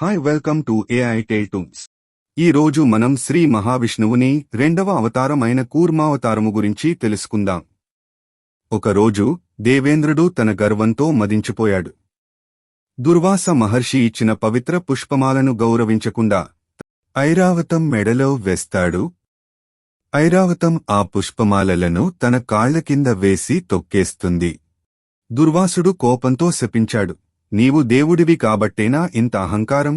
Hi welcome to AI tale toons. ఈ రోజు మనం శ్రీ మహావిష్ణువుని రెండవ అవతారమైన కూర్మావతారము గురించి తెలుసుకుందాం. ఒకరోజు దేవేంద్రుడు తన గర్వంతో మదించిపోయాడు. దుర్వాస మహర్షి ఇచ్చిన పవిత్ర పుష్పమాలను గౌరవించకుండా ఐరావతం మెడలో వేస్తాడు. ఐరావతం ఆ పుష్పమాలలను తన కాళ్ల కింద వేసి తొక్కేస్తుంది. దుర్వాసుడు కోపంతో శపించాడు. నీవు దేవుడివి కాబట్టేనా ఇంత అహంకారం?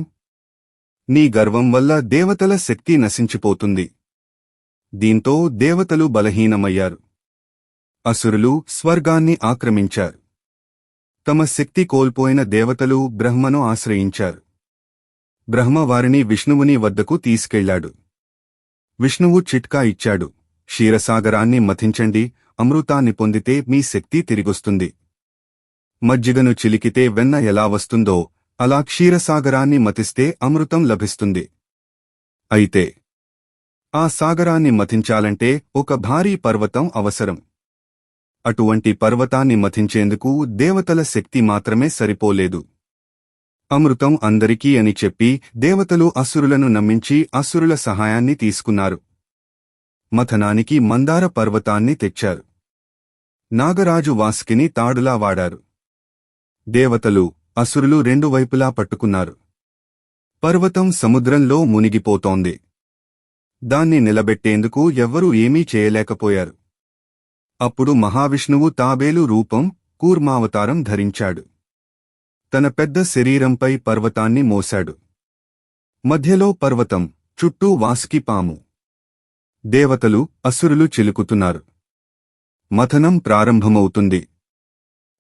నీ గర్వం వల్ల దేవతల శక్తి నశించిపోతుంది. దీంతో దేవతలు బలహీనమయ్యారు. అసురులు స్వర్గాన్ని ఆక్రమించారు. తమ శక్తి కోల్పోయిన దేవతలు బ్రహ్మను ఆశ్రయించారు. బ్రహ్మ వారిని విష్ణువుని వద్దకు తీసుకెళ్లాడు. విష్ణువు చిట్కా ఇచ్చాడు. క్షీరసాగరాన్ని మథించండి, అమృతాన్ని పొందితే మీ శక్తి తిరిగొస్తుంది. మజ్జిగను చిలికితే వెన్న ఎలా వస్తుందో అలా క్షీరసాగరాన్ని మతిస్తే అమృతం లభిస్తుంది. అయితే ఆ సాగరాన్ని మథించాలంటే ఒక భారీ పర్వతం అవసరం. అటువంటి పర్వతాన్ని మథించేందుకు దేవతల శక్తి మాత్రమే సరిపోలేదు. అమృతం అందరికీ అని చెప్పి దేవతలు అసురులను నమ్మించి అసురుల సహాయాన్ని తీసుకున్నారు. మథనానికి మందార పర్వతాన్ని తెచ్చారు. నాగరాజు వాసుకిని తాడులా వాడారు. దేవతలు అసురులు రెండు వైపులా పట్టుకున్నారు. పర్వతం సముద్రంలో మునిగిపోతోంది. దాన్ని నిలబెట్టేందుకు ఎవ్వరూ ఏమీ చేయలేకపోయారు. అప్పుడు మహావిష్ణువు తాబేలు రూపం, కూర్మావతారం ధరించాడు. తన పెద్ద శరీరంపై పర్వతాన్ని మోశాడు. మధ్యలో పర్వతం, చుట్టూ వాసుకి పాము. దేవతలు, అసురులు చిలుకుతున్నారు. మథనం ప్రారంభమవుతుంది.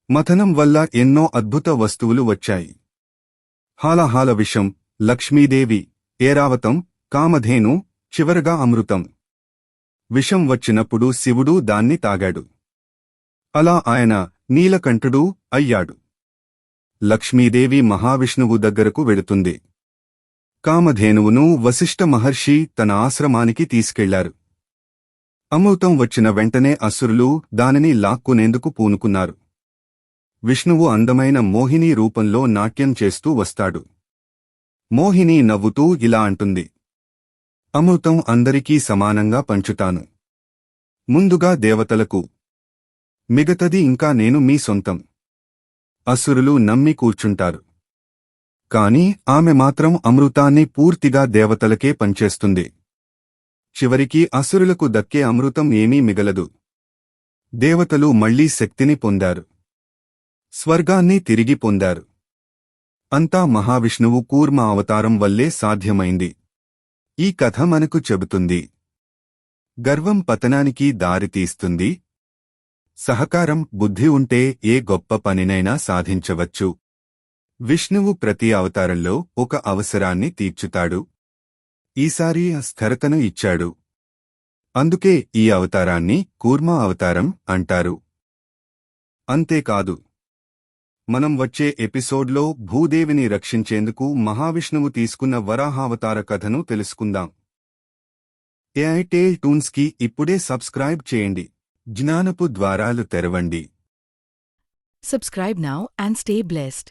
మథనం వల్ల ఎన్నో అద్భుత వస్తువులు వచ్చాయి. హాలహాల విషం, లక్ష్మీదేవి, ఏరావతం, కామధేను, చివరగా అమృతం. విషం వచ్చినప్పుడు శివుడు దాన్ని తాగాడు. అలా ఆయన నీలకంఠుడు అయ్యాడు. లక్ష్మీదేవి మహావిష్ణువు దగ్గరకు వెడుతుంది. కామధేనువును వశిష్ఠ మహర్షి తన ఆశ్రమానికి తీసుకెళ్లారు. అమృతం వచ్చిన వెంటనే అసురులు దానిని లాక్కునేందుకు పూనుకున్నారు. విష్ణువు అందమైన మోహిని రూపంలో నాట్యం చేస్తూ వస్తాడు. మోహిని నవ్వుతూ ఇలా అంటుంది, అమృతం అందరికీ సమానంగా పంచుతాను. ముందుగా దేవతలకు, మిగతది ఇంకా నేను మీ సొంతం. అసురులు నమ్మి కూర్చుంటారు. కాని ఆమె మాత్రం అమృతాన్ని పూర్తిగా దేవతలకే పంచేస్తుంది. చివరికి అసురులకు దక్కే అమృతం ఏమీ మిగలదు. దేవతలు మళ్లీ శక్తిని పొందారు. స్వర్గాన్ని తిరిగి పొందారు. అంతా మహావిష్ణువు కూర్మ అవతారం వల్లే సాధ్యమైంది. ఈ కథ మనకు చెబుతుంది, గర్వం పతనానికి దారితీస్తుంది. సహకారం, బుద్ధి ఉంటే ఏ గొప్ప పనినైనా సాధించవచ్చు. విష్ణువు ప్రతి అవతారంలో ఒక అవసరాన్ని తీర్చుతాడు. ఈసారి స్థిరతను ఇచ్చాడు. అందుకే ఈ అవతారాన్ని కూర్మ అవతారం అంటారు. అంతేకాదు, మనం వచ్చే ఎపిసోడ్లో భూదేవిని రక్షించేందుకు మహావిష్ణువు తీసుకున్న వరాహావతార కథను తెలుసుకుందాం. ఏఐ టేల్ టూన్స్కి ఇప్పుడే సబ్స్క్రైబ్ చేయండి. జ్ఞానపు ద్వారాలు తెరవండి. Subscribe now and stay blessed.